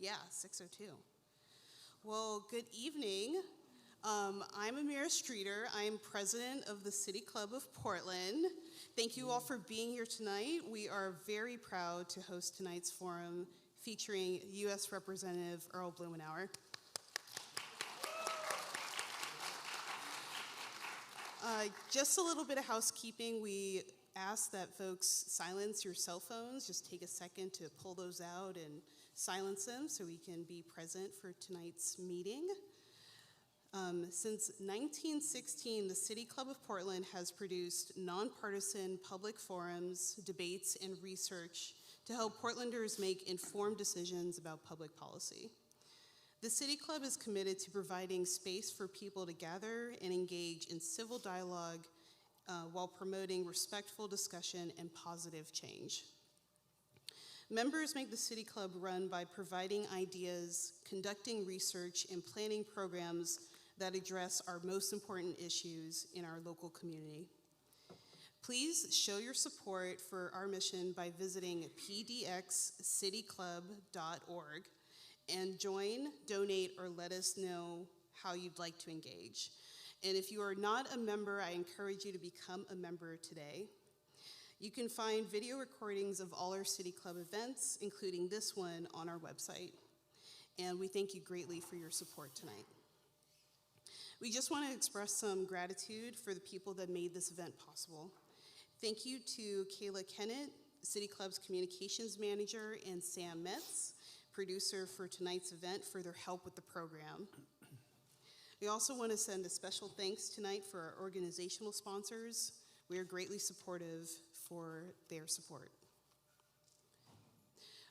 Yeah, 6:02. Well, good evening. I'm Amira Streeter. I am president of the City Club of Portland. Thank you all for being here tonight. We are very proud to host tonight's forum featuring U.S. Representative Earl Blumenauer. Just a little bit of housekeeping. We ask that folks silence your cell phones. Just take a second to pull those out and silence them so we can be present for tonight's meeting. Since 1916, the City Club of Portland has produced nonpartisan public forums, debates, and research to help Portlanders make informed decisions about public policy. The City Club is committed to providing space for people to gather and engage in civil dialogue while promoting respectful discussion and positive change. Members make the City Club run by providing ideas, conducting research, and planning programs that address our most important issues in our local community. Please show your support for our mission by visiting pdxcityclub.org and join, donate, or let us know how you'd like to engage. And if you are not a member, I encourage you to become a member today. You can find video recordings of all our City Club events, including this one, on our website. And we thank you greatly for your support tonight. We just want to express some gratitude for the people that made this event possible. Thank you to Kayla Kennett, City Club's communications manager, and Sam Metz, producer for tonight's event, for their help with the program. We also want to send a special thanks tonight for our organizational sponsors. We are greatly supportive for their support.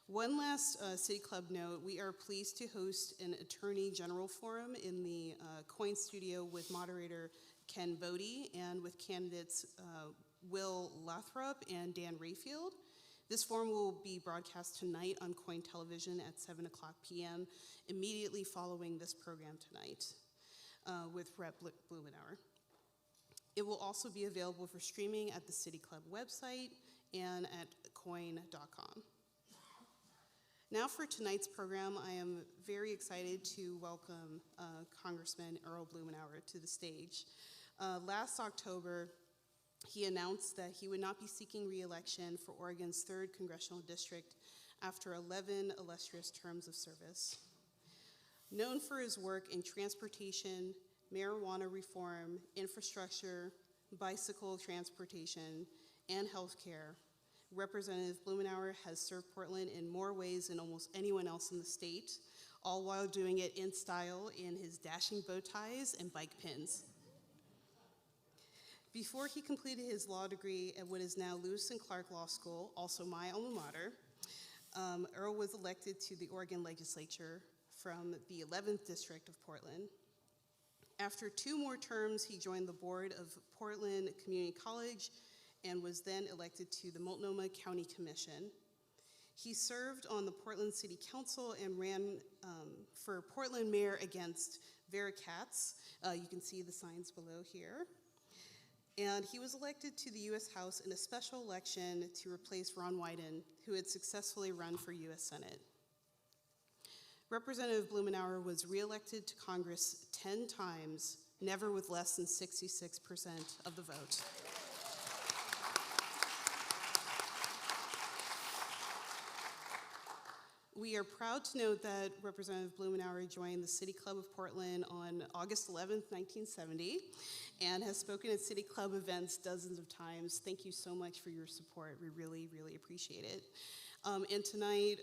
One last City Club note, we are pleased to host an Attorney General Forum in the Coin Studio with moderator Ken Bodie and with candidates Will Lathrop and Dan Rayfield. This forum will be broadcast tonight on Coin Television at 7 o'clock p.m. immediately following this program tonight with Rep. Blumenauer. It will also be available for streaming at the City Club website and at coin.com. Now for tonight's program, I am very excited to welcome Congressman Earl Blumenauer to the stage. Last October, he announced that he would not be seeking re-election for Oregon's 3rd Congressional District after 11 illustrious terms of service. Known for his work in transportation, marijuana reform, infrastructure, bicycle transportation, and healthcare, Representative Blumenauer has served Portland in more ways than almost anyone else in the state, all while doing it in style in his dashing bow ties and bike pins. Before he completed his law degree at what is now Lewis and Clark Law School, also my alma mater, Earl was elected to the Oregon legislature from the 11th District of Portland. After 2 more terms, he joined the board of Portland Community College and was then elected to the Multnomah County Commission. He served on the Portland City Council and ran for Portland mayor against Vera Katz. You can see the signs below here. And he was elected to the U.S. House in a special election to replace Ron Wyden, who had successfully run for U.S. Senate. Representative Blumenauer was reelected to Congress 10 times, never with less than 66% of the vote. We are proud to note that Representative Blumenauer joined the City Club of Portland on August 11th, 1970, and has spoken at City Club events dozens of times. Thank you so much for your support. We really, really appreciate it. And tonight,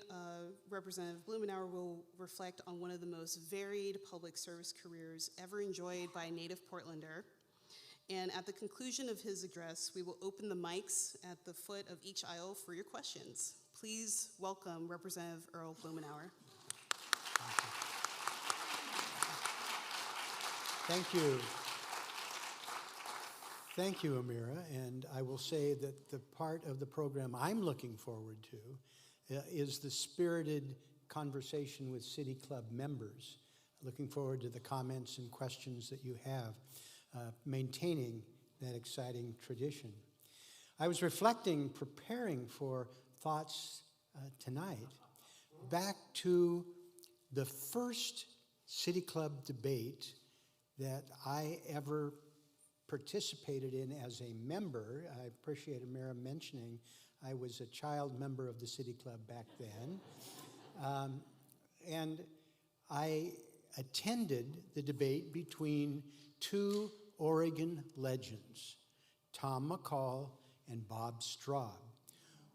Representative Blumenauer will reflect on one of the most varied public service careers ever enjoyed by a native Portlander. And at the conclusion of his address, we will open the mics at the foot of each aisle for your questions. Please welcome Representative Earl Blumenauer. Thank you. Thank you, Amira. And I will say that the part of the program I'm looking forward to is the spirited conversation with City Club members. Looking forward to the comments and questions that you have, maintaining that exciting tradition. I was reflecting, preparing for thoughts tonight, back to The first City Club debate that I ever participated in as a member, I appreciate Amira mentioning I was a child member of the City Club back then, and I attended the debate between two Oregon legends, Tom McCall and Bob Straub,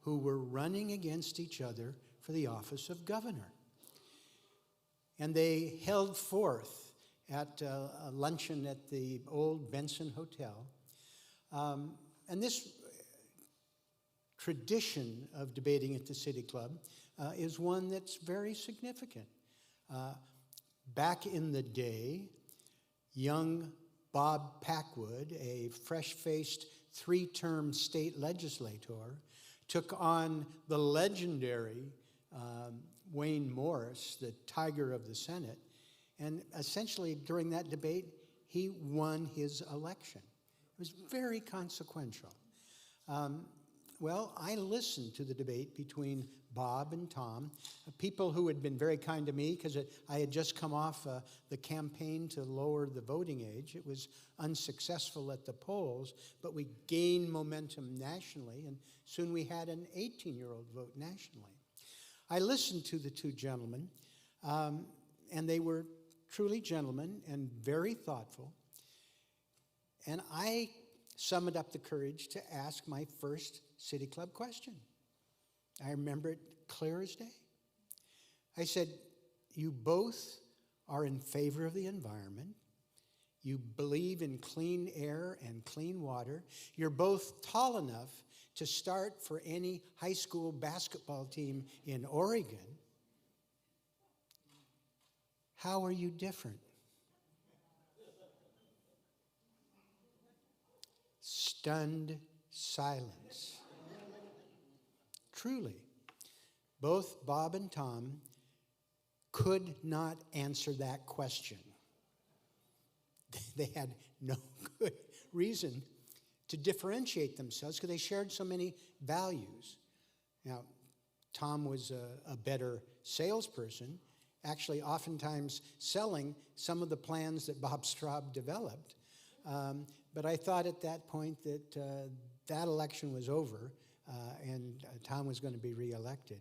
who were running against each other for the office of governor. And they held forth at a luncheon at the old Benson Hotel. And this tradition of debating at the City Club is one that's very significant. Back in the day, young Bob Packwood, a fresh-faced three-term state legislator, took on the legendary Wayne Morris, the Tiger of the Senate, and essentially during that debate, he won his election. It was very consequential. Well, I listened to the debate between Bob and Tom, people who had been very kind to me because I had just come off the campaign to lower the voting age. It was unsuccessful at the polls, but we gained momentum nationally, and soon we had an 18-year-old vote nationally. I listened to the two gentlemen, and they were truly gentlemen and very thoughtful, and I summoned up the courage to ask my first City Club question. I remember it clear as day. I said, you both are in favor of the environment. You believe in clean air and clean water. You're both tall enough to start for any high school basketball team in Oregon. How are you different? Stunned silence. Truly, both Bob and Tom could not answer that question. They had no good reason to differentiate themselves because they shared so many values. Now, Tom was a better salesperson, actually oftentimes selling some of the plans that Bob Straub developed. But I thought at that point that that election was over and Tom was going to be reelected.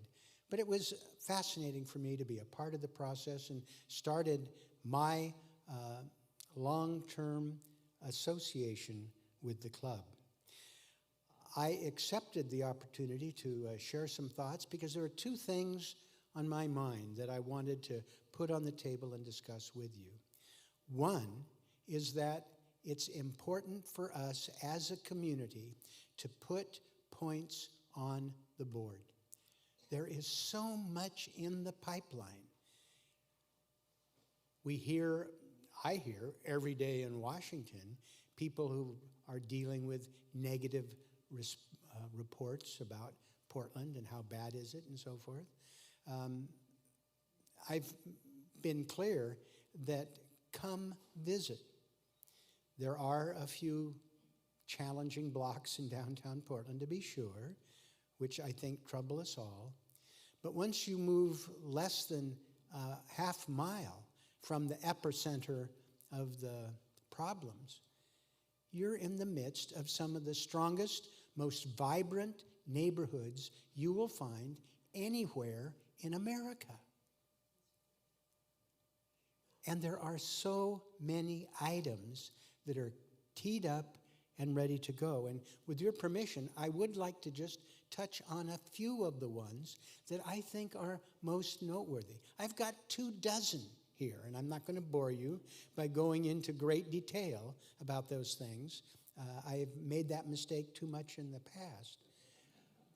But it was fascinating for me to be a part of the process and started my long-term association with the club. I accepted the opportunity to share some thoughts because there are two things on my mind that I wanted to put on the table and discuss with you. One is that it's important for us as a community to put points on the board. There is so much in the pipeline. I hear every day in Washington, people who are dealing with negative reports about Portland and how bad is it and so forth. I've been clear that come visit. There are a few challenging blocks in downtown Portland, to be sure, which I think trouble us all. But once you move less than a half mile from the epicenter of the problems, you're in the midst of some of the strongest, most vibrant neighborhoods you will find anywhere in America. And there are so many items that are teed up and ready to go. And with your permission, I would like to just touch on a few of the ones that I think are most noteworthy. I've got 24 here, and I'm not going to bore you by going into great detail about those things. I've made that mistake too much in the past.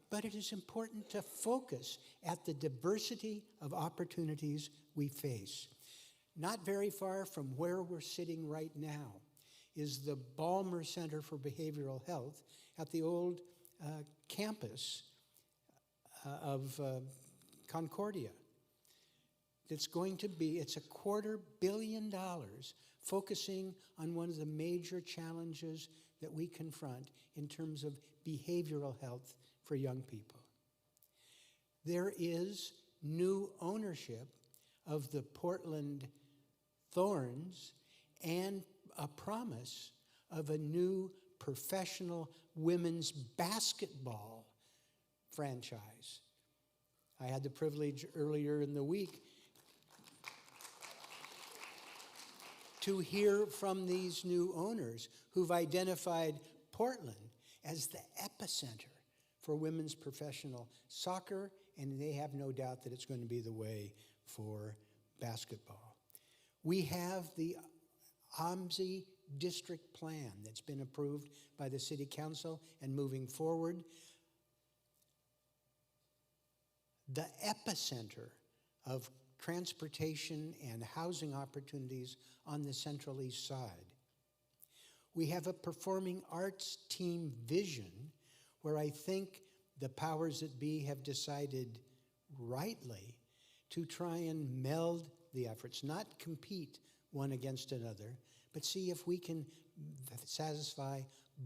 But it is important to focus at the diversity of opportunities we face. Not very far from where we're sitting right now is the Ballmer Center for Behavioral Health at the old campus of Concordia. It's a $250 million focusing on one of the major challenges that we confront in terms of behavioral health for young people. There is new ownership of the Portland Thorns and a promise of a new professional women's basketball franchise. I had the privilege earlier in the week to hear from these new owners who've identified Portland as the epicenter for women's professional soccer, and they have no doubt that it's going to be the way for basketball. We have the OMSI district plan that's been approved by the City Council and moving forward. The epicenter of transportation and housing opportunities on the Central East Side. We have a performing arts team vision where I think the powers that be have decided rightly to try and meld the efforts, not compete one against another, but see if we can satisfy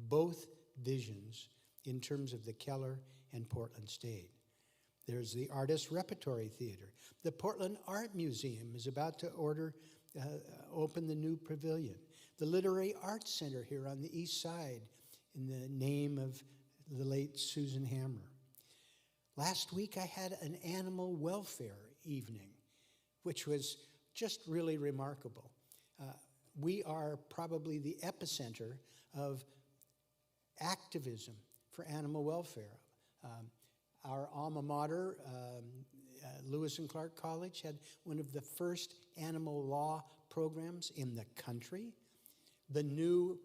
both visions in terms of the Keller and Portland State. There's the Artist Repertory Theater. The Portland Art Museum is about to open the new pavilion. The Literary Arts Center here on the east side in the name of the late Susan Hammer. Last week I had an animal welfare evening, which was just really remarkable. We are probably the epicenter of activism for animal welfare. Our alma mater, Lewis and Clark College, had one of the first animal law programs in the country. The new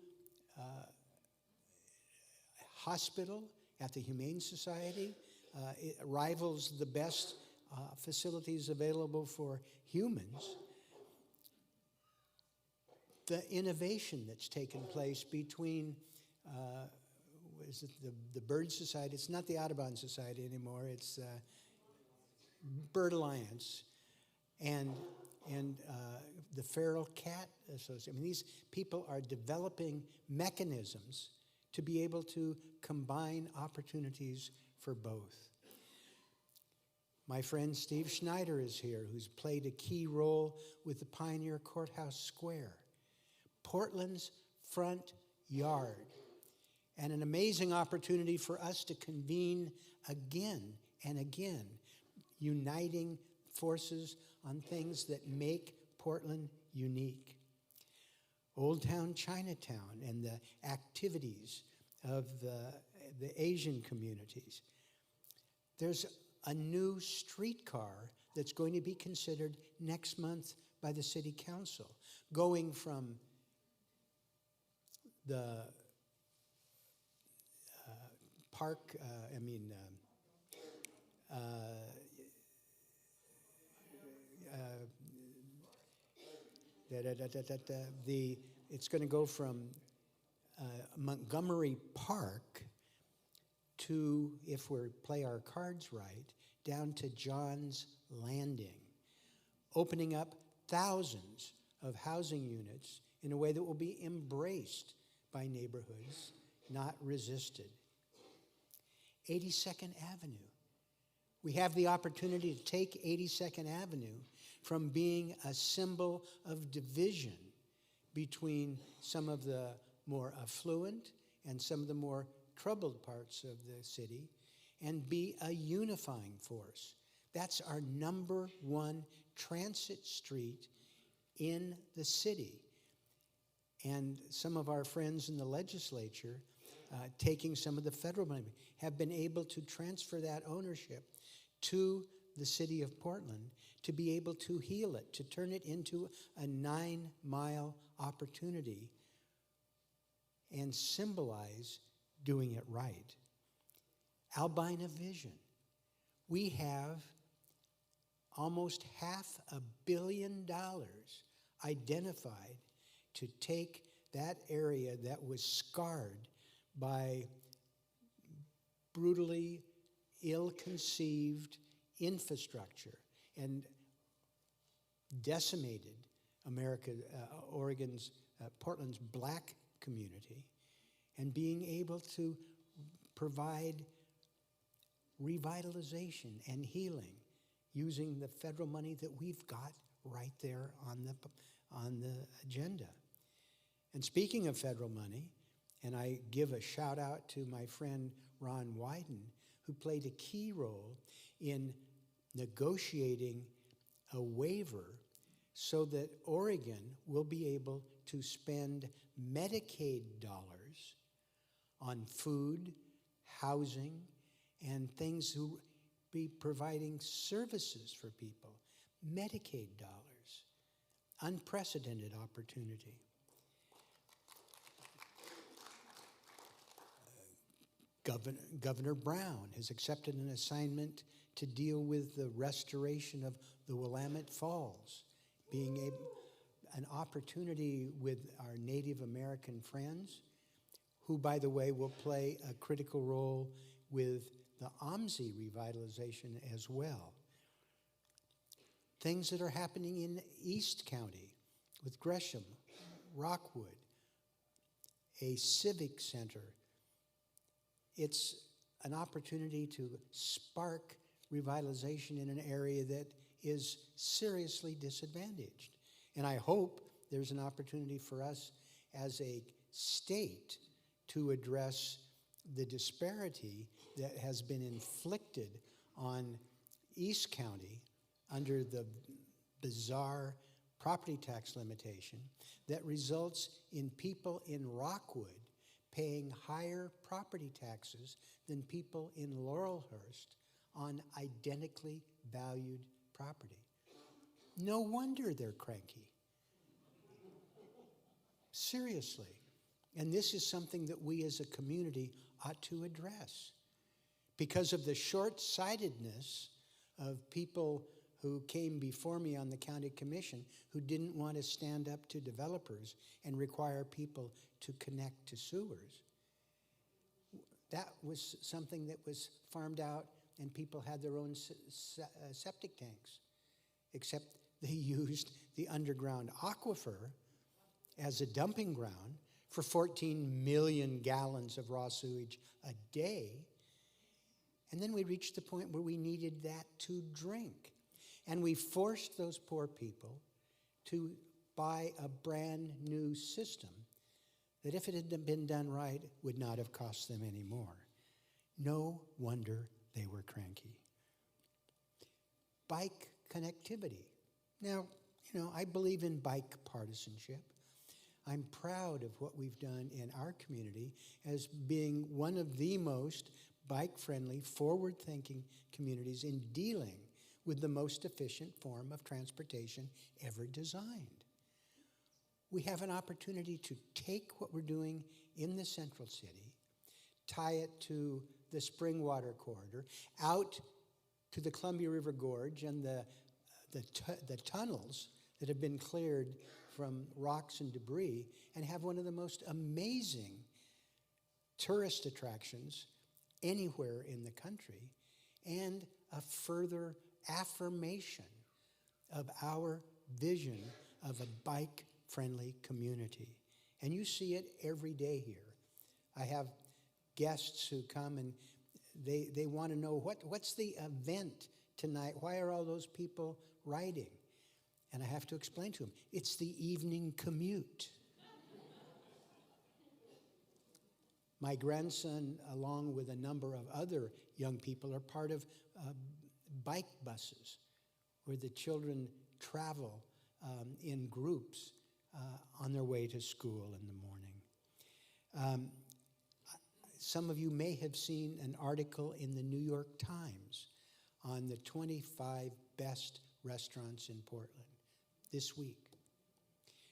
hospital at the Humane Society it rivals the best facilities available for humans. The innovation that's taken place between is it the Bird Society? It's not the Audubon Society anymore. It's Bird Alliance and the Feral Cat Association. I mean, these people are developing mechanisms to be able to combine opportunities for both. My friend Steve Schneider is here, who's played a key role with the Pioneer Courthouse Square, Portland's front yard, and an amazing opportunity for us to convene again and again, uniting forces on things that make Portland unique. Old Town Chinatown and the activities of the Asian communities. There's a new streetcar that's going to be considered next month by the City Council, going from the park, it's going to go from Montgomery Park to, if we play our cards right, down to John's Landing, opening up thousands of housing units in a way that will be embraced by neighborhoods, not resisted. 82nd Avenue. We have the opportunity to take 82nd Avenue from being a symbol of division between some of the more affluent and some of the more troubled parts of the city and be a unifying force. That's our number one transit street in the city. And some of our friends in the legislature, taking some of the federal money, have been able to transfer that ownership to the city of Portland to be able to heal it, to turn it into a 9-mile opportunity and symbolize doing it right. Albina Vision. We have almost $500 million identified to take that area that was scarred by brutally ill-conceived infrastructure and decimated Portland's black community, and being able to provide revitalization and healing using the federal money that we've got right there on the agenda. And speaking of federal money, and I give a shout out to my friend Ron Wyden, who played a key role in negotiating a waiver so that Oregon will be able to spend Medicaid dollars on food, housing, and things to be providing services for people. Medicaid dollars. Unprecedented opportunity. Governor Brown has accepted an assignment to deal with the restoration of the Willamette Falls, being an opportunity with our Native American friends, who, by the way, will play a critical role with the OMSI revitalization as well. Things that are happening in East County with Gresham, Rockwood, a civic center. It's an opportunity to spark revitalization in an area that is seriously disadvantaged. And I hope there's an opportunity for us as a state to address the disparity that has been inflicted on East County under the bizarre property tax limitation that results in people in Rockwood paying higher property taxes than people in Laurelhurst on identically valued property. No wonder they're cranky. Seriously. And this is something that we as a community ought to address. Because of the short-sightedness of people who came before me on the county commission who didn't want to stand up to developers and require people to connect to sewers. That was something that was farmed out and people had their own septic tanks, except they used the underground aquifer as a dumping ground for 14 million gallons of raw sewage a day. And then we reached the point where we needed that to drink. And we forced those poor people to buy a brand new system that, if it had been done right, would not have cost them any more. No wonder they were cranky. Bike connectivity. Now, I believe in bike partisanship. I'm proud of what we've done in our community as being one of the most bike-friendly, forward-thinking communities in dealing with the most efficient form of transportation ever designed. We have an opportunity to take what we're doing in the central city, tie it to the Springwater Corridor, out to the Columbia River Gorge and the tunnels that have been cleared from rocks and debris, and have one of the most amazing tourist attractions anywhere in the country, and a further affirmation of our vision of a bike-friendly community. And you see it every day here. I have guests who come and they want to know what's the event tonight? Why are all those people riding? And I have to explain to them, it's the evening commute. My grandson, along with a number of other young people, are part of bike buses where the children travel in groups on their way to school in the morning. Some of you may have seen an article in the New York Times on the 25 best restaurants in Portland this week.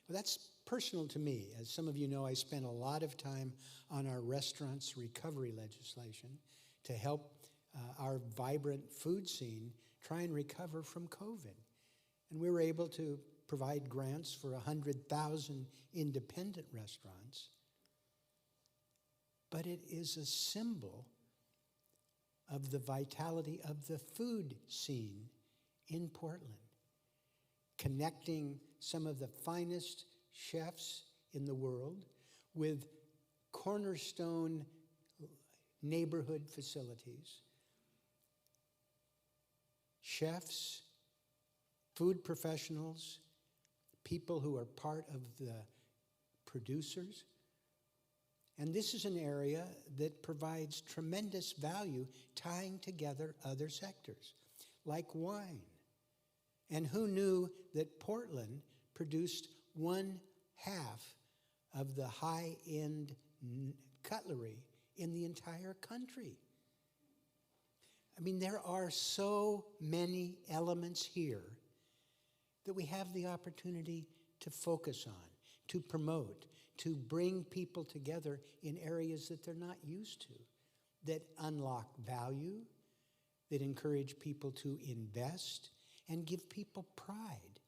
Well, that's personal to me. As some of you know, I spent a lot of time on our restaurants recovery legislation to help our vibrant food scene try and recover from COVID. And we were able to provide grants for 100,000 independent restaurants. But it is a symbol of the vitality of the food scene in Portland, connecting some of the finest chefs in the world with cornerstone neighborhood facilities. Chefs food professionals, people who are part of the producers. And this is an area that provides tremendous value, tying together other sectors, like wine. And who knew that Portland produced 1/2 of the high-end cutlery in the entire country? I mean, there are so many elements here that we have the opportunity to focus on, to promote, to bring people together in areas that they're not used to, that unlock value, that encourage people to invest, and give people pride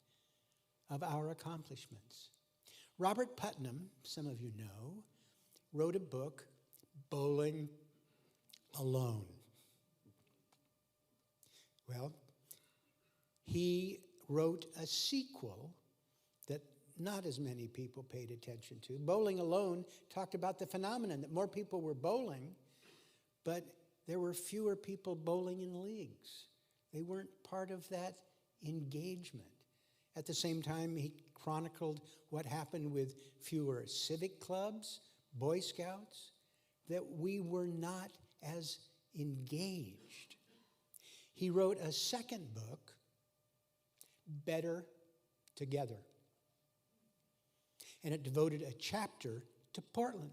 of our accomplishments. Robert Putnam, some of you know, wrote a book, Bowling Alone. Well, he wrote a sequel that not as many people paid attention to. Bowling Alone talked about the phenomenon that more people were bowling, but there were fewer people bowling in leagues. They weren't part of that engagement. At the same time, he chronicled what happened with fewer civic clubs, Boy Scouts, that we were not as engaged. He wrote a second book, Better Together, and it devoted a chapter to Portland.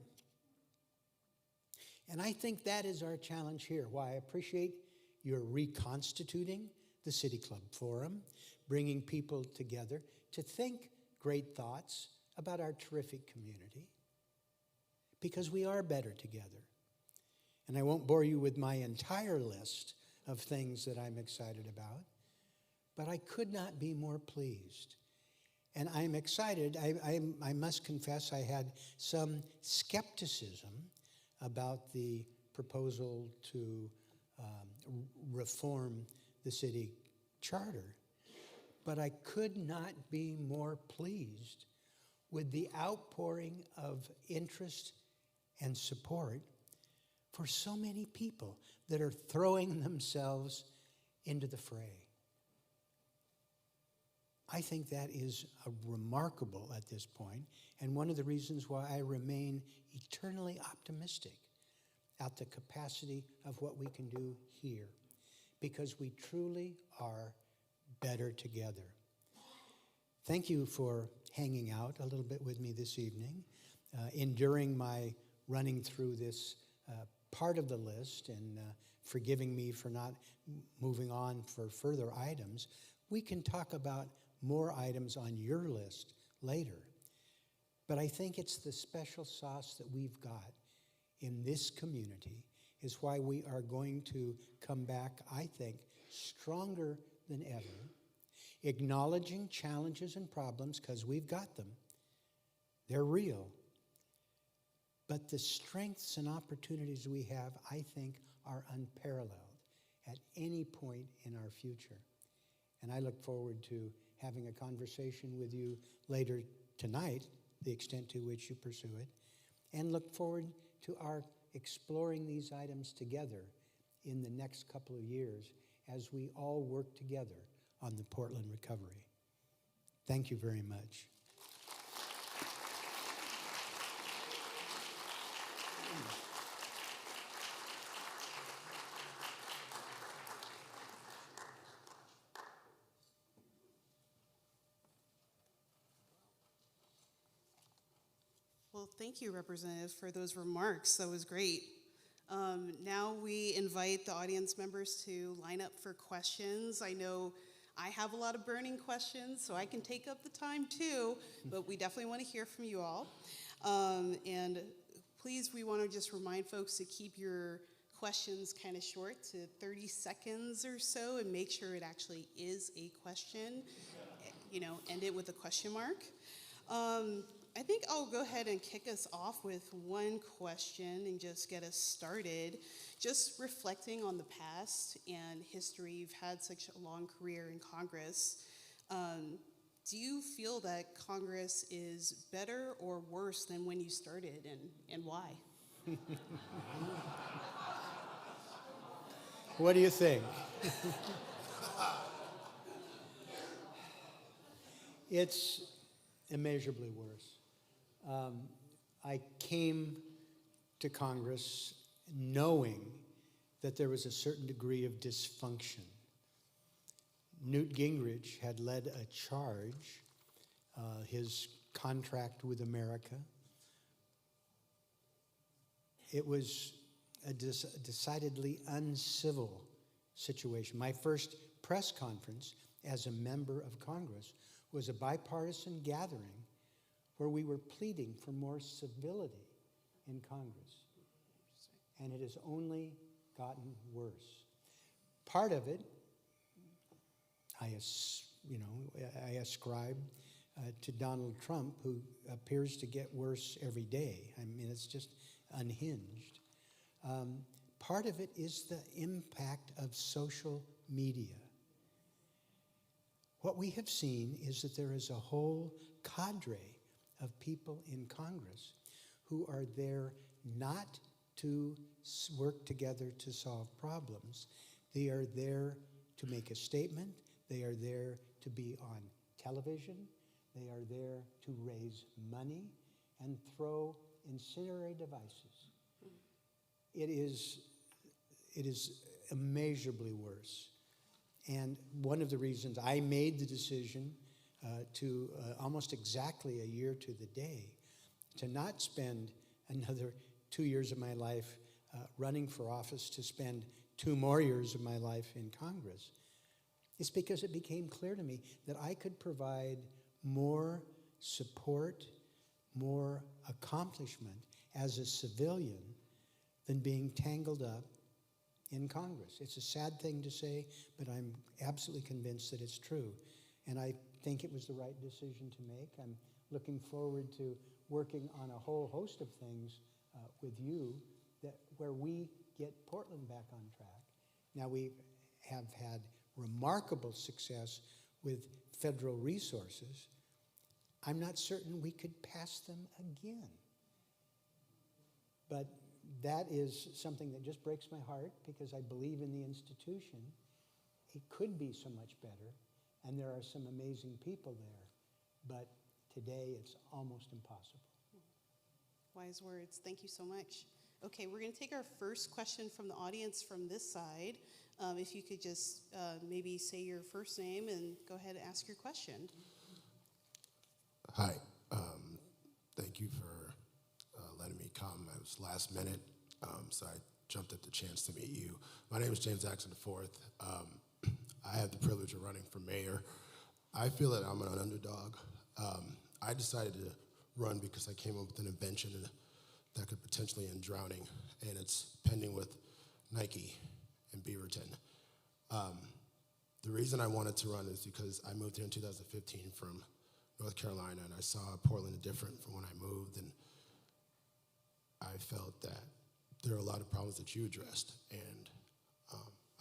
And I think that is our challenge here. Why I appreciate your reconstituting the City Club Forum, bringing people together to think great thoughts about our terrific community, because we are better together. And I won't bore you with my entire list of things that I'm excited about, but I could not be more pleased. And I'm excited. I must confess I had some skepticism about the proposal to reform the city charter, but I could not be more pleased with the outpouring of interest and support for so many people that are throwing themselves into the fray. I think that is remarkable at this point, and one of the reasons why I remain eternally optimistic at the capacity of what we can do here, because we truly are better together. Thank you for hanging out a little bit with me this evening, enduring my running through this part of the list, and forgiving me for not moving on for further items. We can talk about more items on your list later. But I think it's the special sauce that we've got in this community is why we are going to come back, I think, stronger than ever, acknowledging challenges and problems because we've got them. They're real. But the strengths and opportunities we have, I think, are unparalleled at any point in our future. And I look forward to having a conversation with you later tonight, the extent to which you pursue it, and look forward to our exploring these items together in the next couple of years as we all work together on the Portland recovery. Thank you very much. Well, thank you, Representative, for those remarks. That was great. Now we invite the audience members to line up for questions. I know I have a lot of burning questions, so I can take up the time too, but we definitely want to hear from you all. And please, we want to just remind folks to keep your questions kind of short, to 30 seconds or so, and make sure it actually is a question. End it with a question mark. I think I'll go ahead and kick us off with one question and just get us started. Just reflecting on the past and history, you've had such a long career in Congress. Do you feel that Congress is better or worse than when you started, and why? What do you think? It's immeasurably worse. I came to Congress knowing that there was a certain degree of dysfunction. Newt Gingrich had led a charge, his contract with America. It was a decidedly uncivil situation. My first press conference as a member of Congress was a bipartisan gathering where we were pleading for more civility in Congress. And it has only gotten worse. Part of it, I ascribe to Donald Trump, who appears to get worse every day. I mean, it's just unhinged. Part of it is the impact of social media. What we have seen is that there is a whole cadre of people in Congress who are there not to work together to solve problems. They are there to make a statement. They are there to be on television. They are there to raise money and throw incendiary devices. It is immeasurably worse. And one of the reasons I made the decision to almost exactly a year to the day to not spend another 2 years of my life running for office, to spend 2 more years of my life in Congress, is because it became clear to me that I could provide more support, more accomplishment as a civilian than being tangled up in Congress. It's a sad thing to say, but I'm absolutely convinced that it's true. And I think it was the right decision to make. I'm looking forward to working on a whole host of things with you where we get Portland back on track. Now, we have had remarkable success with federal resources. I'm not certain we could pass them again. But that is something that just breaks my heart, because I believe in the institution. It could be so much better, and there are some amazing people there. But today, it's almost impossible. Wise words. Thank you so much. Okay, we're going to take our first question from the audience from this side. If you could just maybe say your first name and go ahead and ask your question. Hi. Thank you for letting me come. It was last minute, so I jumped at the chance to meet you. My name is James Jackson IV. I have the privilege of running for mayor. I feel that I'm an underdog. I decided to run because I came up with an invention that could potentially end drowning, and it's pending with Nike and Beaverton. The reason I wanted to run is because I moved here in 2015 from North Carolina, and I saw Portland different from when I moved, and I felt that there are a lot of problems that you addressed, and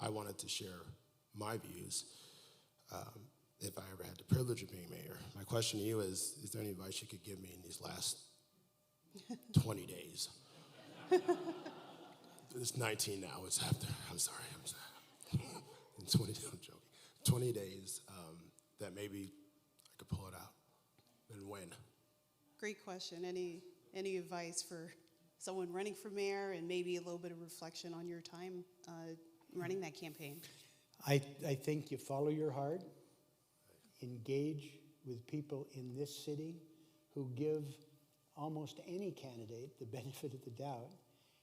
I wanted to share my views if I ever had the privilege of being mayor. My question to you is there any advice you could give me in these last 20 days? It's 19 now, it's after, I'm sorry. In 20, I'm joking. 20 days that maybe I could pull it out, and when? Great question. Any advice for someone running for mayor, and maybe a little bit of reflection on your time running that campaign? I think you follow your heart, engage with people in this city who give almost any candidate the benefit of the doubt,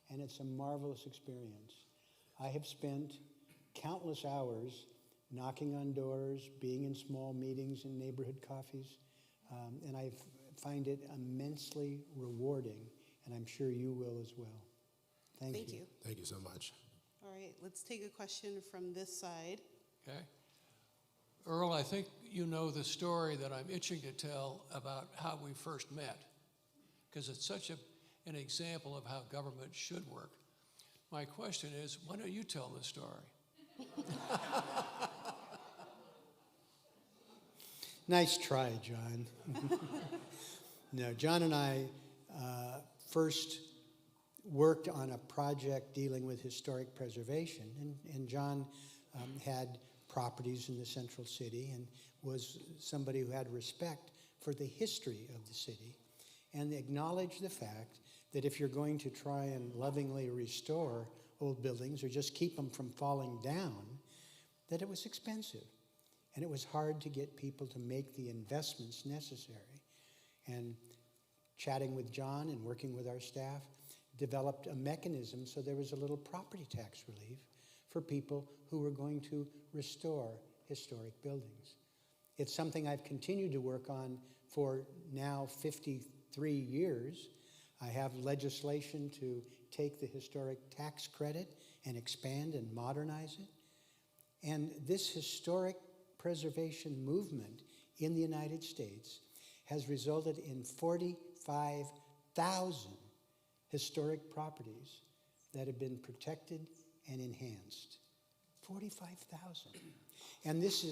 and it's a marvelous experience. I have spent countless hours knocking on doors, being in small meetings and neighborhood coffees, and I find it immensely rewarding, and I'm sure you will as well. Thank you. Thank you so much. All right, let's take a question from this side. Okay. Earl, I think you know the story that I'm itching to tell about how we first met, because it's such an example of how government should work. My question is, why don't you tell the story? Nice try, John. No, John and I first worked on a project dealing with historic preservation, and John had properties in the central city and was somebody who had respect for the history of the city and acknowledged the fact that if you're going to try and lovingly restore old buildings or just keep them from falling down, that it was expensive. And it was hard to get people to make the investments necessary. And chatting with John and working with our staff, developed a mechanism so there was a little property tax relief for people who were going to restore historic buildings. It's something I've continued to work on for now 53 years. I have legislation to take the historic tax credit and expand and modernize it. And this historic preservation movement in the United States has resulted in 45,000 historic properties that have been protected and enhanced. 45,000. And this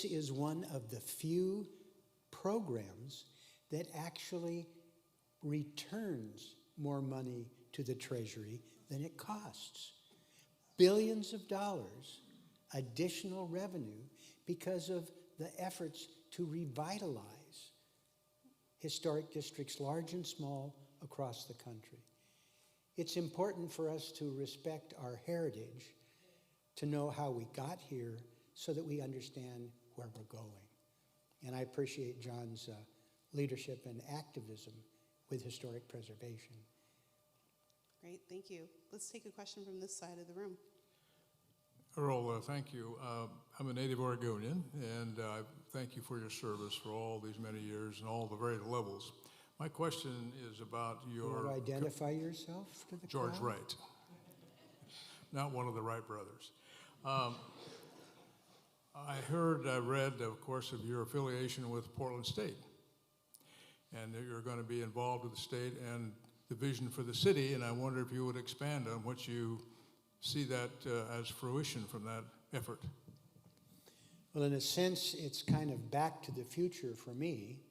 is one of the few programs that actually returns more money to the Treasury than it costs. Billions of dollars additional revenue because of the efforts to revitalize historic districts, large and small, across the country. It's important for us to respect our heritage, to know how we got here, so that we understand where we're going. And I appreciate John's leadership and activism with historic preservation. Great, thank you. Let's take a question from this side of the room. Earl, thank you. I'm a native Oregonian, and thank you for your service for all these many years and all the varied levels. My question is about You your... want to identify yourself to the George crowd? Wright, not one of the Wright brothers. I read, of course, of your affiliation with Portland State, and that you're going to be involved with the state and the vision for the city, and I wonder if you would expand on what you see that as fruition from that effort. Well, in a sense, it's kind of back to the future for me.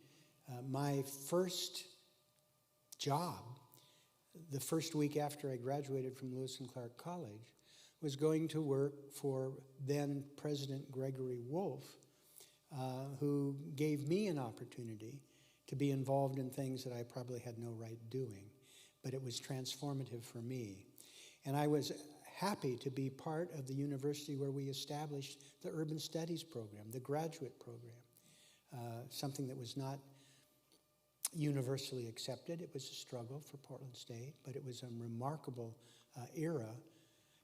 My first job, the first week after I graduated from Lewis and Clark College, was going to work for then President Gregory Wolfe, who gave me an opportunity to be involved in things that I probably had no right doing, but it was transformative for me. And I was happy to be part of the university where we established the Urban Studies program, the graduate program, something that was not universally accepted. It was a struggle for Portland State, but it was a remarkable era.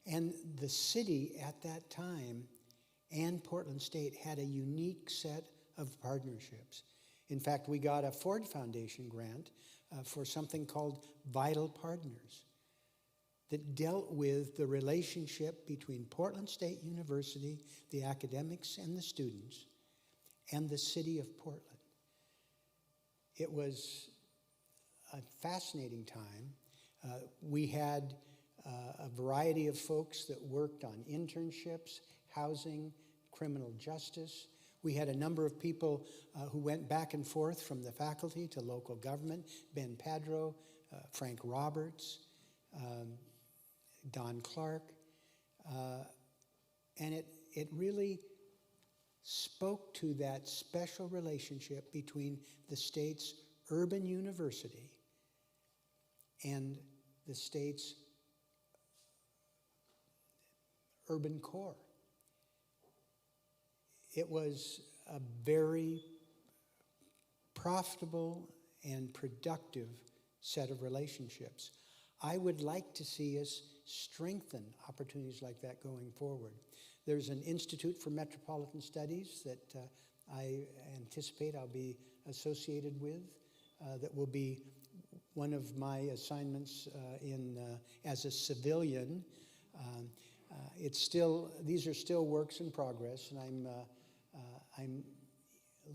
And the city at that time and Portland State had a unique set of partnerships. In fact, we got a Ford Foundation grant for something called Vital Partners that dealt with the relationship between Portland State University, the academics and the students, and the city of Portland. It was a fascinating time. We had a variety of folks that worked on internships, housing, criminal justice. We had a number of people who went back and forth from the faculty to local government, Ben Padro, Frank Roberts, Don Clark, and it really spoke to that special relationship between the state's urban university and the state's urban core. It was a very profitable and productive set of relationships. I would like to see us strengthen opportunities like that going forward. There's an Institute for Metropolitan Studies that I anticipate I'll be associated with that will be one of my assignments as a civilian. These are still works in progress, and I'm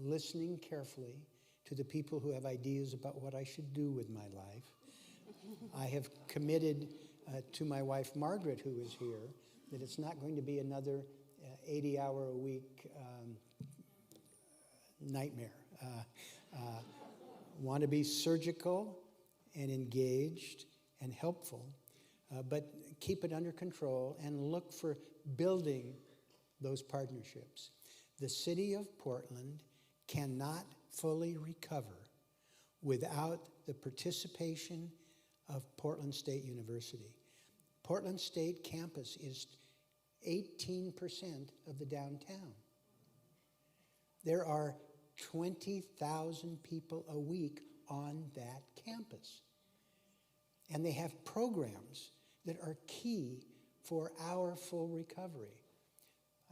listening carefully to the people who have ideas about what I should do with my life. I have committed to my wife, Margaret, who is here, that it's not going to be another 80-hour-a-week nightmare. Want to be surgical and engaged and helpful, but keep it under control and look for building those partnerships. The city of Portland cannot fully recover without the participation of Portland State University. Portland State campus is 18% of the downtown. There are 20,000 people a week on that campus. And they have programs that are key for our full recovery.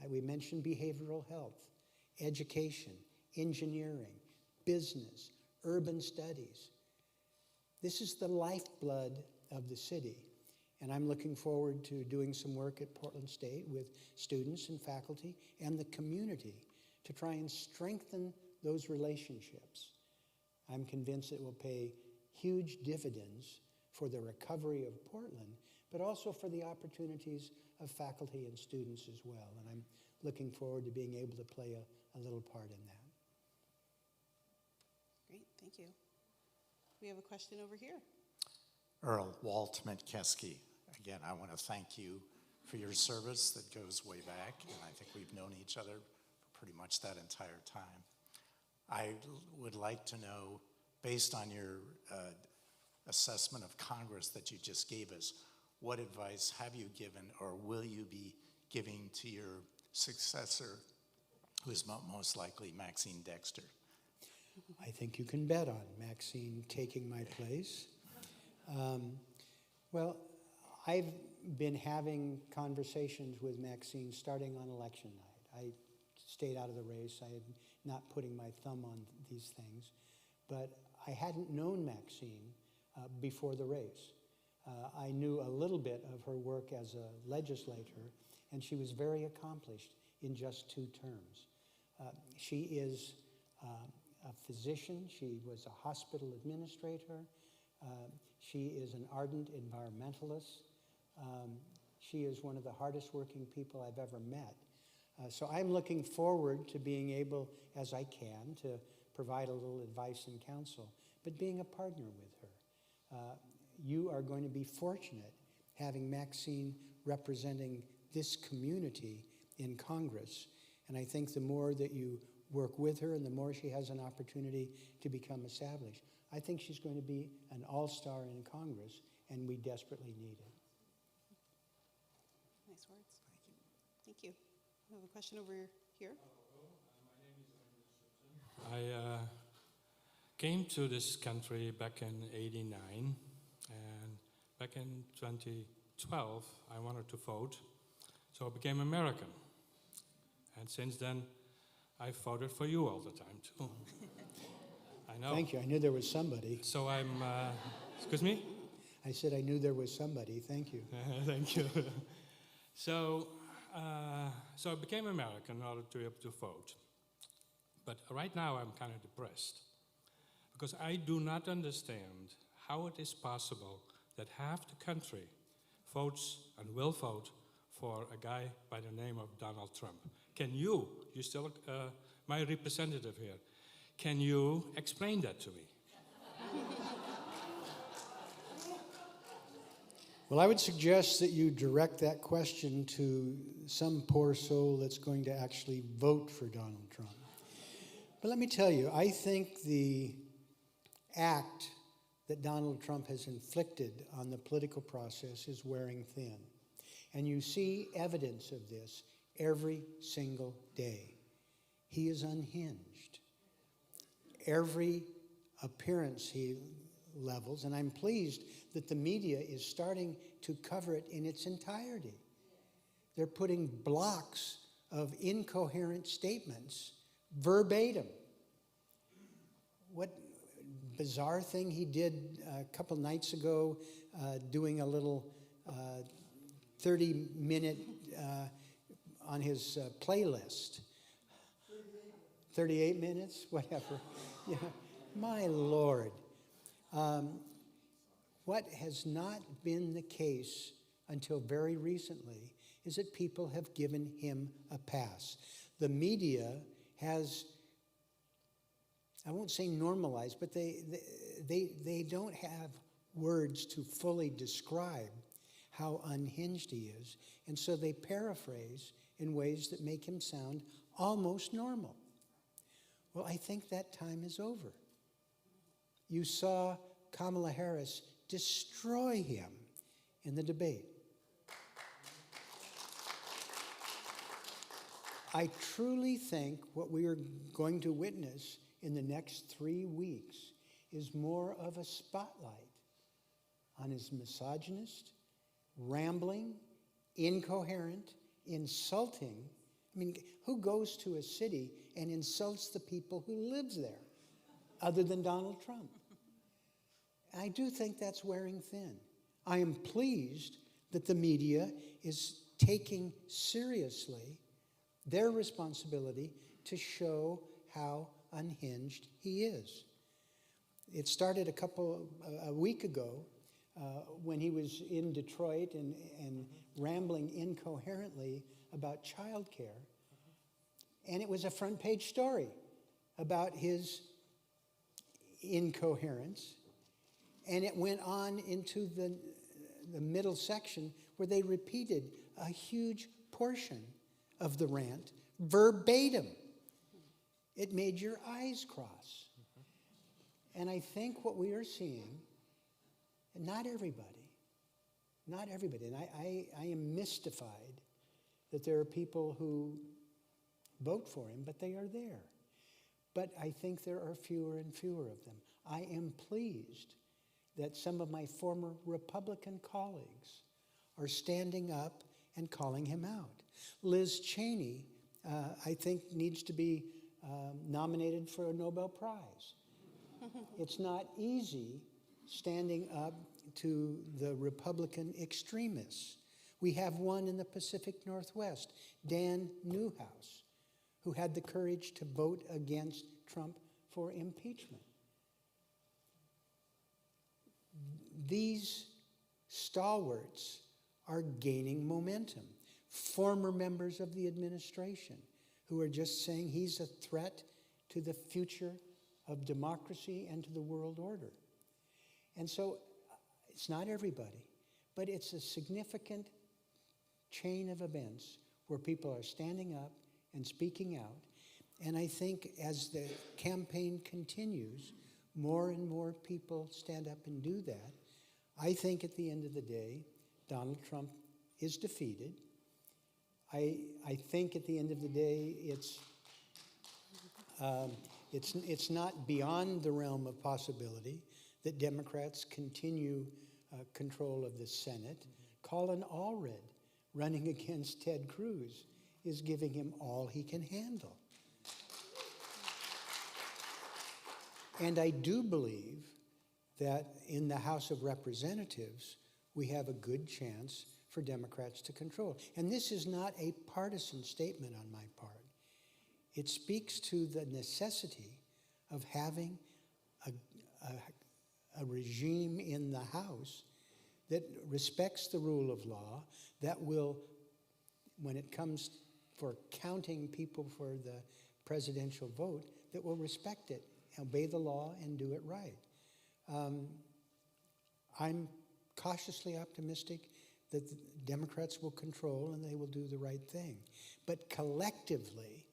We mentioned behavioral health, education, engineering, business, urban studies. This is the lifeblood of the city. And I'm looking forward to doing some work at Portland State with students and faculty and the community to try and strengthen those relationships. I'm convinced it will pay huge dividends for the recovery of Portland, but also for the opportunities of faculty and students as well. And I'm looking forward to being able to play a little part in that. Great, thank you. We have a question over here. Earl, Walt Metkeski. Again, I want to thank you for your service that goes way back, and I think we've known each other for pretty much that entire time. I would like to know, based on your assessment of Congress that you just gave us, what advice have you given or will you be giving to your successor, who is most likely Maxine Dexter? I think you can bet on Maxine taking my place. Well, I've been having conversations with Maxine starting on election night. I stayed out of the race. I had not putting my thumb on these things. But I hadn't known Maxine before the race. I knew a little bit of her work as a legislator, and she was very accomplished in just 2 terms. She is a physician. She was a hospital administrator. She is an ardent environmentalist. She is one of the hardest working people I've ever met. So I'm looking forward to being able, as I can, to provide a little advice and counsel, but being a partner with her. You are going to be fortunate having Maxine representing this community in Congress. And I think the more that you work with her and the more she has an opportunity to become established, I think she's going to be an all-star in Congress, and we desperately need it. Nice words. Thank you. We have a question over here. I came to this country back in '89, and back in 2012, I wanted to vote, so I became American. And since then, I voted for you all the time, too. I know. Thank you. I knew there was somebody. So I'm, excuse me? I said I knew there was somebody. Thank you. Thank you. So I became American in order to be able to vote. But right now I'm kind of depressed because I do not understand how it is possible that half the country votes and will vote for a guy by the name of Donald Trump. Can you're still my representative here, can you explain that to me? Well, I would suggest that you direct that question to some poor soul that's going to actually vote for Donald Trump. But let me tell you, I think the act that Donald Trump has inflicted on the political process is wearing thin. And you see evidence of this every single day. He is unhinged. Every appearance he levels, and I'm pleased that the media is starting to cover it in its entirety. They're putting blocks of incoherent statements verbatim. What bizarre thing he did a couple nights ago, doing a little 30-minute on his playlist. 38 minutes, whatever. Yeah. My Lord. What has not been the case until very recently is that people have given him a pass. The media has, I won't say normalized, but they don't have words to fully describe how unhinged he is. And so they paraphrase in ways that make him sound almost normal. Well, I think that time is over. You saw Kamala Harris destroy him in the debate. I truly think what we are going to witness in the next 3 weeks is more of a spotlight on his misogynist, rambling, incoherent, insulting. I mean, who goes to a city and insults the people who lives there other than Donald Trump? I do think that's wearing thin. I am pleased that the media is taking seriously their responsibility to show how unhinged he is. It started a week ago when he was in Detroit and rambling incoherently about childcare. And it was a front page story about his incoherence. And it went on into the middle section where they repeated a huge portion of the rant verbatim. It made your eyes cross. And I think what we are seeing, and not everybody, and I am mystified that there are people who vote for him, but they are there. But I think there are fewer and fewer of them. I am pleased that some of my former Republican colleagues are standing up and calling him out. Liz Cheney, I think, needs to be nominated for a Nobel Prize. It's not easy standing up to the Republican extremists. We have one in the Pacific Northwest, Dan Newhouse, who had the courage to vote against Trump for impeachment. These stalwarts are gaining momentum. Former members of the administration who are just saying he's a threat to the future of democracy and to the world order. And so it's not everybody, but it's a significant chain of events where people are standing up and speaking out. And I think as the campaign continues, more and more people stand up and do that. I think at the end of the day, Donald Trump is defeated. I think at the end of the day, it's not beyond the realm of possibility that Democrats continue control of the Senate. Colin Allred, running against Ted Cruz, is giving him all he can handle. And I do believe that in the House of Representatives, we have a good chance for Democrats to control. And this is not a partisan statement on my part. It speaks to the necessity of having a regime in the House that respects the rule of law, that will, when it comes for counting people for the presidential vote, that will respect it, obey the law, and do it right. I'm cautiously optimistic that the Democrats will control and they will do the right thing. But collectively,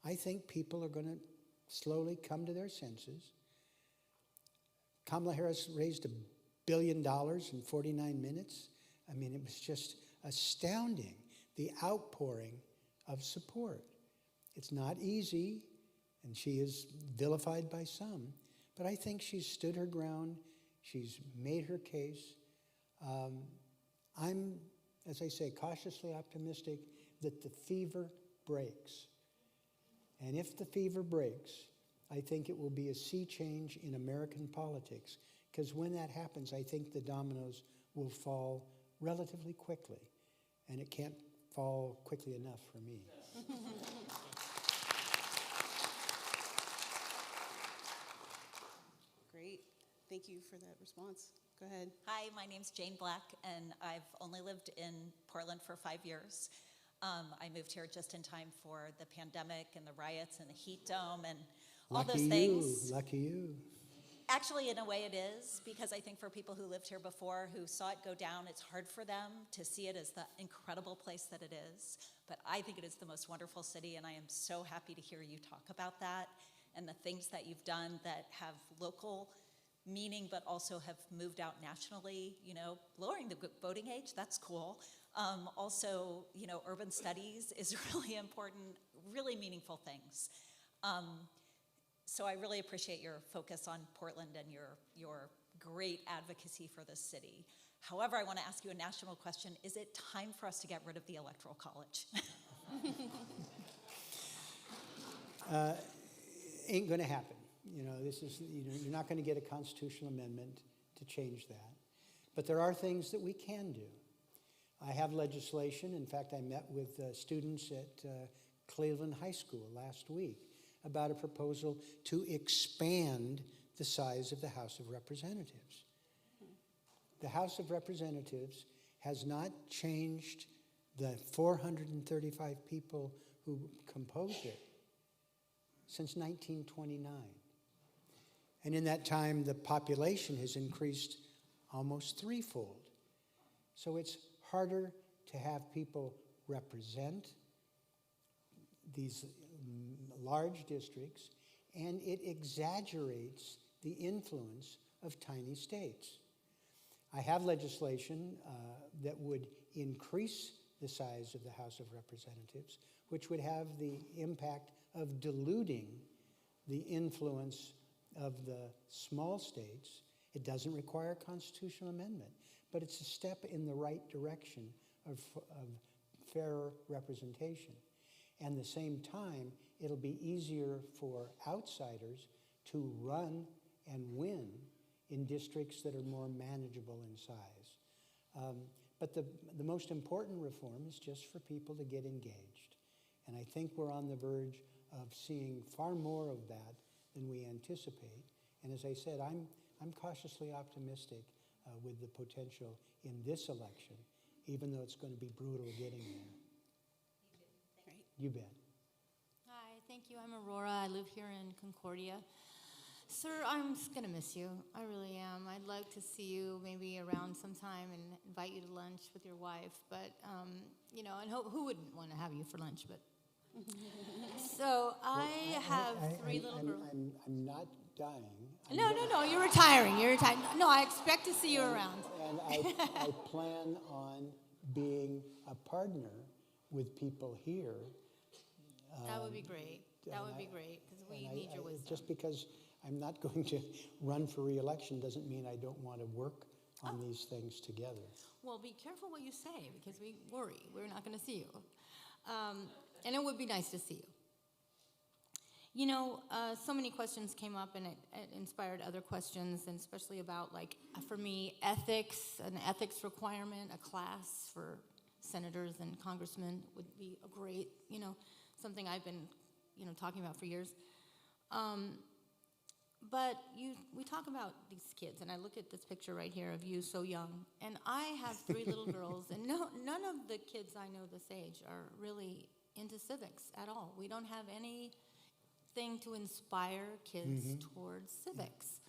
I think people are going to slowly come to their senses. Kamala Harris raised $1 billion in 49 minutes. I mean, it was just astounding, the outpouring of support. It's not easy, and she is vilified by some, but I think she's stood her ground. She's made her case. I'm, as I say, cautiously optimistic that the fever breaks. And if the fever breaks, I think it will be a sea change in American politics, because when that happens, I think the dominoes will fall relatively quickly, and it can't fall quickly enough for me. Great. Thank you for that response. Go ahead. Hi, my name's Jane Black, and I've only lived in Portland for 5 years. I moved here just in time for the pandemic and the riots and the heat dome and all those things. Lucky you. Actually, in a way it is, because I think for people who lived here before, who saw it go down, it's hard for them to see it as the incredible place that it is. But I think it is the most wonderful city, and I am so happy to hear you talk about that and the things that you've done that have local meaning, but also have moved out nationally. You know, lowering the voting age, that's cool. Also, you know, urban studies is really important, really meaningful things. So I really appreciate your focus on Portland and your great advocacy for this city. However, I want to ask you a national question. Is it time for us to get rid of the Electoral College? Ain't going to happen. You know, this is, you know, you're not going to get a constitutional amendment to change that. But there are things that we can do. I have legislation. In fact, I met with students at Cleveland High School last week about a proposal to expand the size of the House of Representatives. The House of Representatives has not changed the 435 people who composed it since 1929. And in that time, the population has increased almost threefold. So it's harder to have people represent these large districts, and it exaggerates the influence of tiny states. I have legislation that would increase the size of the House of Representatives, which would have the impact of diluting the influence of the small states. It doesn't require a constitutional amendment, but it's a step in the right direction of fairer representation. And at the same time, it'll be easier for outsiders to run and win in districts that are more manageable in size. But the most important reform is just for people to get engaged. And I think we're on the verge of seeing far more of that than we anticipate. And as I said, I'm cautiously optimistic with the potential in this election, even though it's going to be brutal getting there. Great. You bet. Hi, thank you. I'm Aurora. I live here in Concordia. Sir, I'm just going to miss you. I really am. I'd like to see you maybe around sometime and invite you to lunch with your wife. But, you know, and who wouldn't want to have you for lunch? But so I have three little girls. I'm not dying. No, you're retiring. You're retiring. No, I expect to see you around. And I plan on being a partner with people here. That would be great. That would be great, because we need your wisdom. Just because I'm not going to run for re-election doesn't mean I don't want to work on these things together. Well, be careful what you say, because we worry. We're not going to see you. And it would be nice to see you. You know, so many questions came up, and it inspired other questions, and especially about, like, for me, ethics, an ethics requirement, a class for senators and congressmen would be a great, you know, something I've been, you know, talking about for years. But we talk about these kids, and I look at this picture right here of you so young, and I have three little girls, and none of the kids I know this age are really into civics at all. We don't have anything to inspire kids towards civics.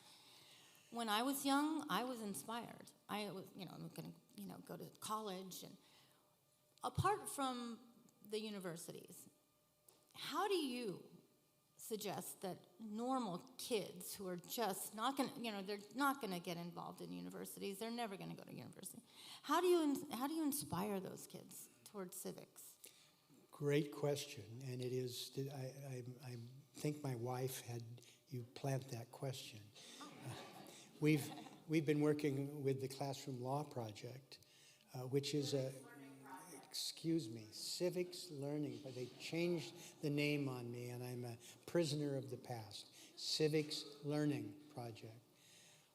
When I was young, I was inspired. I was, you know, I'm going to, you know, go to college, and apart from the universities, how do you suggest that normal kids who are just not going to, you know, they're not going to get involved in universities, they're never going to go to university, how do you inspire those kids towards civics? Great question, and it is. I think my wife had you plant that question. We've been working with the Classroom Law Project, which is a. Excuse me, Civics Learning, but they changed the name on me, and I'm a prisoner of the past. Civics Learning Project,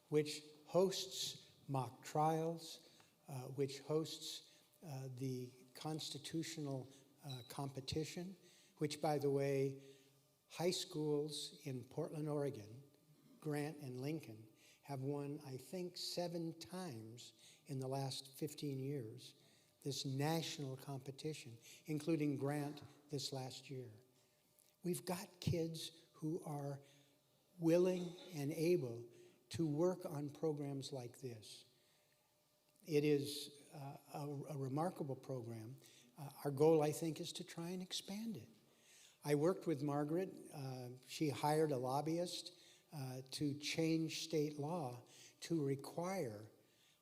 which hosts mock trials, which hosts the constitutional competition, which, by the way, high schools in Portland, Oregon, Grant and Lincoln, have won, I think, 7 times in the last 15 years. This national competition, including Grant this last year. We've got kids who are willing and able to work on programs like this. It is a remarkable program. Our goal, I think, is to try and expand it. I worked with Margaret. She hired a lobbyist to change state law to require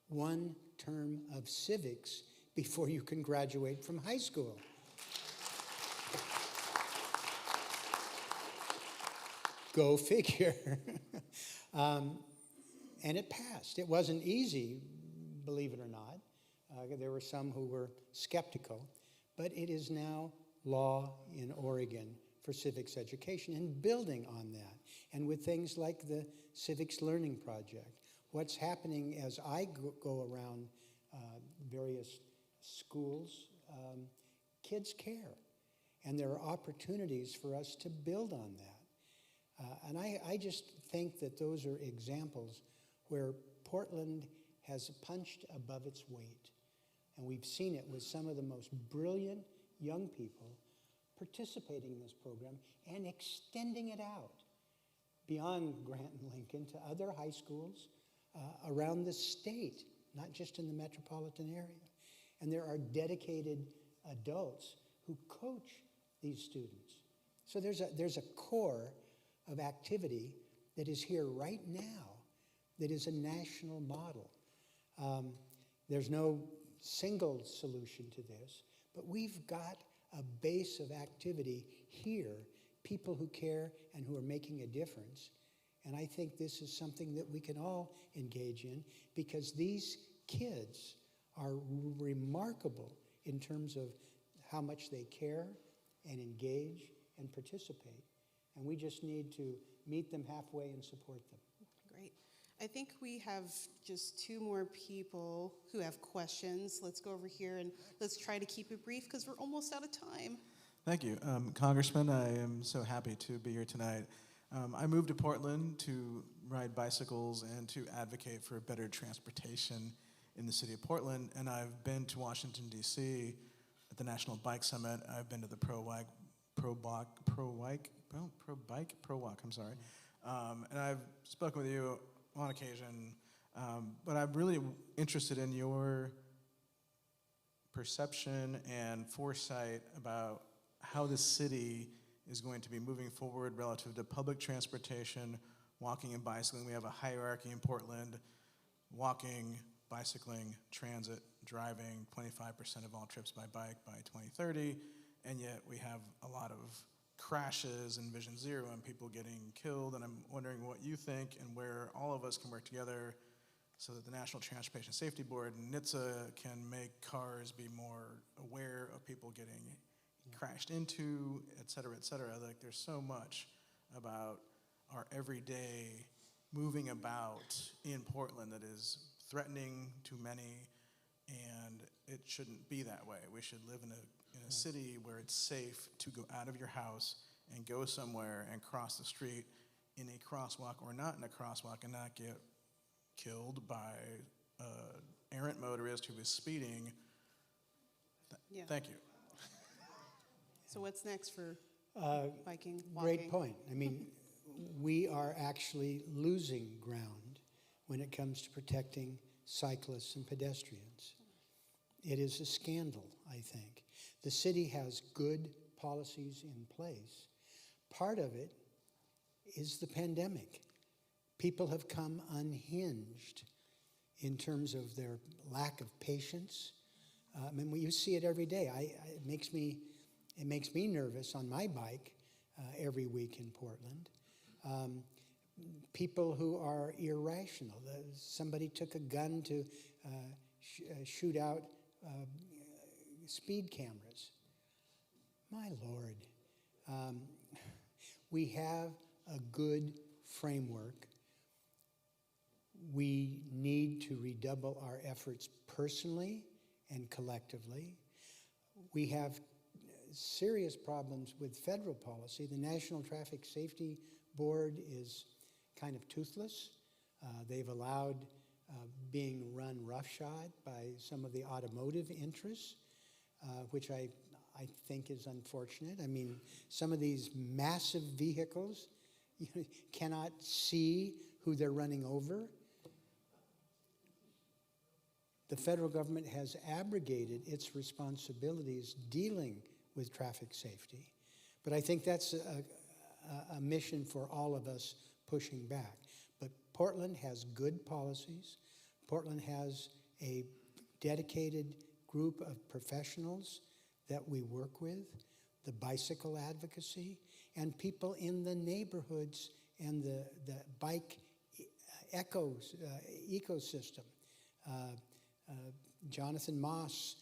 one term of civics before you can graduate from high school. Go figure. And it passed. It wasn't easy, believe it or not. There were some who were skeptical, but it is now law in Oregon for civics education and building on that. And with things like the Civics Learning Project, what's happening as I go around various schools, kids care. And there are opportunities for us to build on that. And I just think that those are examples where Portland has punched above its weight. And we've seen it with some of the most brilliant young people participating in this program and extending it out beyond Grant and Lincoln to other high schools around the state, not just in the metropolitan area. And there are dedicated adults who coach these students. So there's a core of activity that is here right now that is a national model. There's no single solution to this, but we've got a base of activity here, people who care and who are making a difference. And I think this is something that we can all engage in because these kids are remarkable in terms of how much they care and engage and participate. And we just need to meet them halfway and support them. Great. I think we have just two more people who have questions. Let's go over here and let's try to keep it brief because we're almost out of time. Thank you. Congressman, I am so happy to be here tonight. I moved to Portland to ride bicycles and to advocate for better transportation in the city of Portland, and I've been to Washington, D.C. at the National Bike Summit. I've been to the Pro Walk, I'm sorry. And I've spoken with you on occasion, but I'm really interested in your perception and foresight about how the city is going to be moving forward relative to public transportation, walking and bicycling. We have a hierarchy in Portland: walking, bicycling, transit, driving, 25% of all trips by bike by 2030, and yet we have a lot of crashes and Vision Zero and people getting killed, and I'm wondering what you think and where all of us can work together so that the National Transportation Safety Board and NHTSA can make cars be more aware of people getting crashed into, et cetera, et cetera. Like, there's so much about our everyday moving about in Portland that is threatening to many, and it shouldn't be that way. We should live in a city where it's safe to go out of your house and go somewhere and cross the street in a crosswalk or not in a crosswalk and not get killed by an errant motorist who is speeding. Yeah. Thank you. So what's next for biking, walking? Great point. I mean, we are actually losing ground when it comes to protecting cyclists and pedestrians. It is a scandal, I think. The city has good policies in place. Part of it is the pandemic. People have come unhinged in terms of their lack of patience. I mean, you see it every day. It makes me nervous on my bike every week in Portland. People who are irrational. Somebody took a gun to shoot out speed cameras. My Lord. We have a good framework. We need to redouble our efforts personally and collectively. We have serious problems with federal policy. The National Traffic Safety Board is kind of toothless. They've allowed being run roughshod by some of the automotive interests, which I think is unfortunate. I mean, some of these massive vehicles cannot see who they're running over. The federal government has abrogated its responsibilities dealing with traffic safety. But I think that's a mission for all of us pushing back. But Portland has good policies. Portland has a dedicated group of professionals that we work with, the bicycle advocacy, and people in the neighborhoods and the bike ecosystem. Jonathan Moss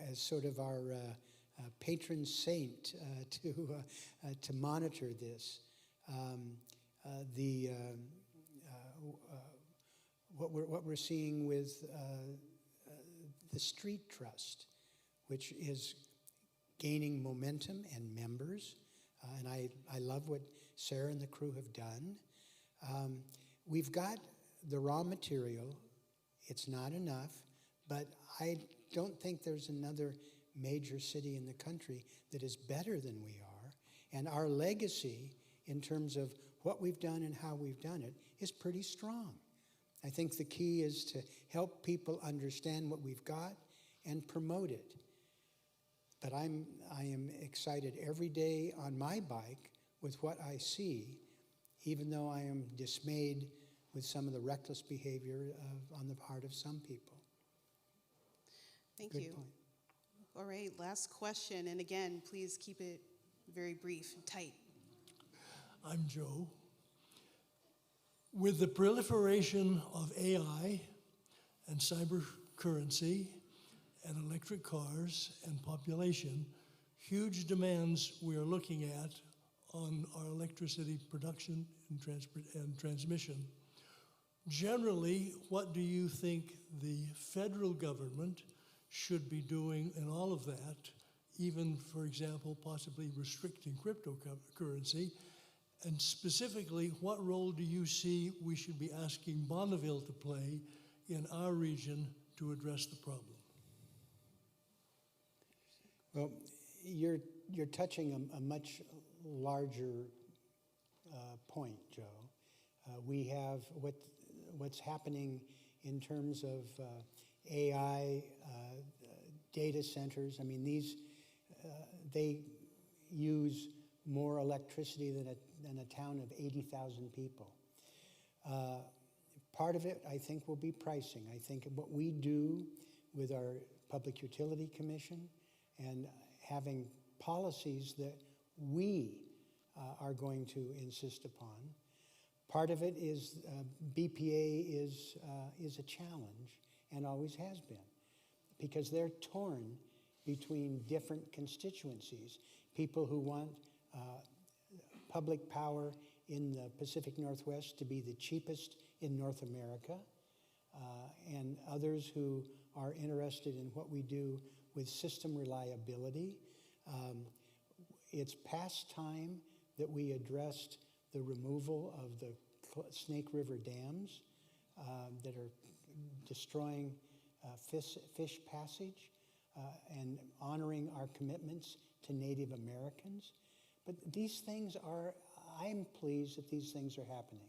as sort of our patron saint to monitor this. What we're seeing with the Street Trust, which is gaining momentum and members, and I love what Sarah and the crew have done. We've got the raw material. It's not enough, but I don't think there's another major city in the country that is better than we are. And our legacy in terms of what we've done and how we've done it is pretty strong. I think the key is to help people understand what we've got and promote it. But I am excited every day on my bike with what I see, even though I am dismayed with some of the reckless behavior on the part of some people. Thank Good you. point. All right, last question. And again, please keep it very brief and tight. I'm Joe. With the proliferation of AI and cyber currency and electric cars and population, huge demands we are looking at on our electricity production and transmission. Generally, what do you think the federal government should be doing in all of that, even, for example, possibly restricting cryptocurrency? And specifically, what role do you see we should be asking Bonneville to play in our region to address the problem? Well, you're touching a much larger point, Joe. We have what's happening in terms of AI, data centers. I mean, they use more electricity than a town of 80,000 people. Part of it, I think, will be pricing. I think what we do with our Public Utility Commission and having policies that we are going to insist upon. Part of it is BPA is a challenge and always has been, because they're torn between different constituencies. People who want public power in the Pacific Northwest to be the cheapest in North America, and others who are interested in what we do with system reliability. It's past time that we addressed the removal of the Snake River dams that are destroying fish passage and honoring our commitments to Native Americans. But these things are, I'm pleased that these things are happening.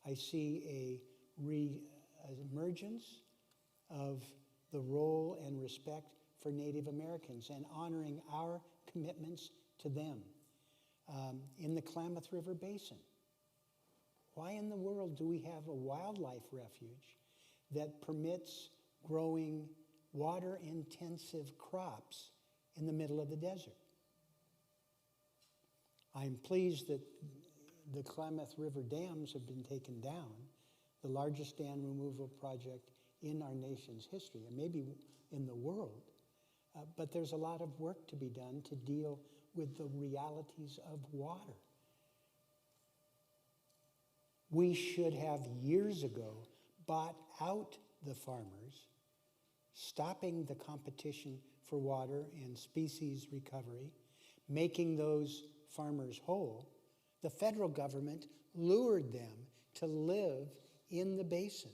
I see a re-emergence of the role and respect for Native Americans and honoring our commitments to them. In the Klamath River Basin, why in the world do we have a wildlife refuge that permits growing water-intensive crops in the middle of the desert? I'm pleased that the Klamath River dams have been taken down, the largest dam removal project in our nation's history, and maybe in the world. But there's a lot of work to be done to deal with the realities of water. We should have years ago bought out the farmers, stopping the competition for water and species recovery, making those farmers whole. The federal government lured them to live in the basin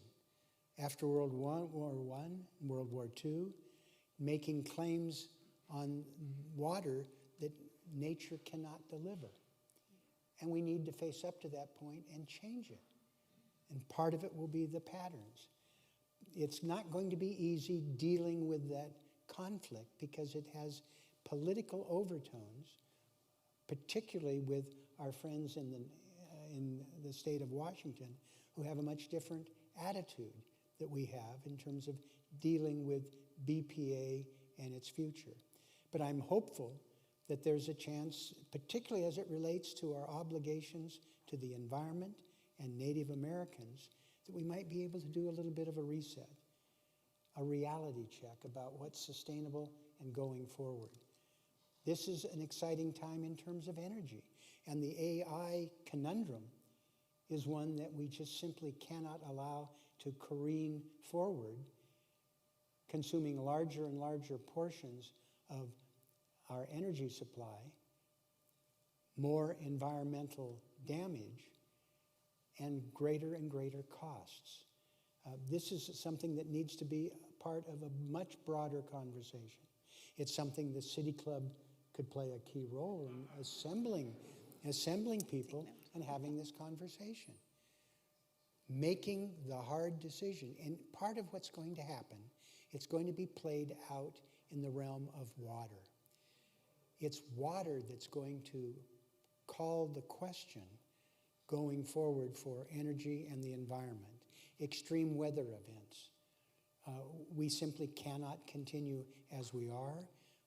after World War I, World War II, making claims on water that nature cannot deliver. And we need to face up to that point and change it. And part of it will be the patterns. It's not going to be easy dealing with that conflict because it has political overtones, particularly with our friends in the state of Washington, who have a much different attitude that we have in terms of dealing with BPA and its future. But I'm hopeful that there's a chance, particularly as it relates to our obligations to the environment and Native Americans, that we might be able to do a little bit of a reset, a reality check about what's sustainable and going forward. This is an exciting time in terms of energy, and the AI conundrum is one that we just simply cannot allow to careen forward, consuming larger and larger portions of our energy supply, more environmental damage, and greater costs. This is something that needs to be part of a much broader conversation. It's something the City Club could play a key role in assembling people and having this conversation. Making the hard decision. And part of what's going to happen, it's going to be played out in the realm of water. It's water that's going to call the question going forward for energy and the environment. Extreme weather events. We simply cannot continue as we are.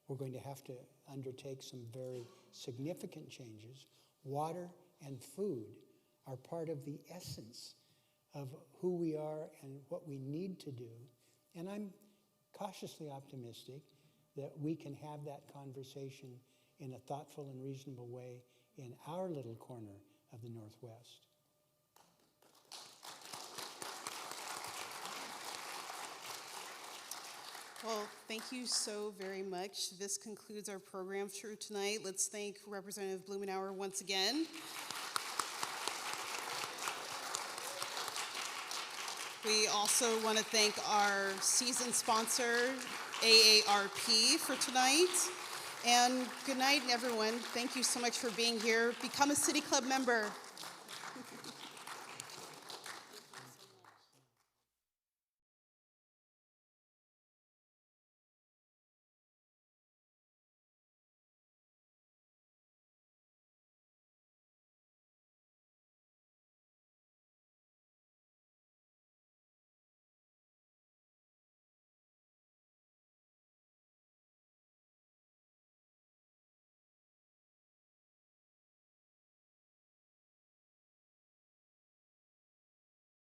We're going to have to undertake some very significant changes. Water and food are part of the essence of who we are and what we need to do. And I'm cautiously optimistic that we can have that conversation in a thoughtful and reasonable way in our little corner of the Northwest. Well, thank you so very much. This concludes our program for tonight. Let's thank Representative Blumenauer once again. We also want to thank our season sponsor, AARP, for tonight. And good night, everyone. Thank you so much for being here. Become a City Club member.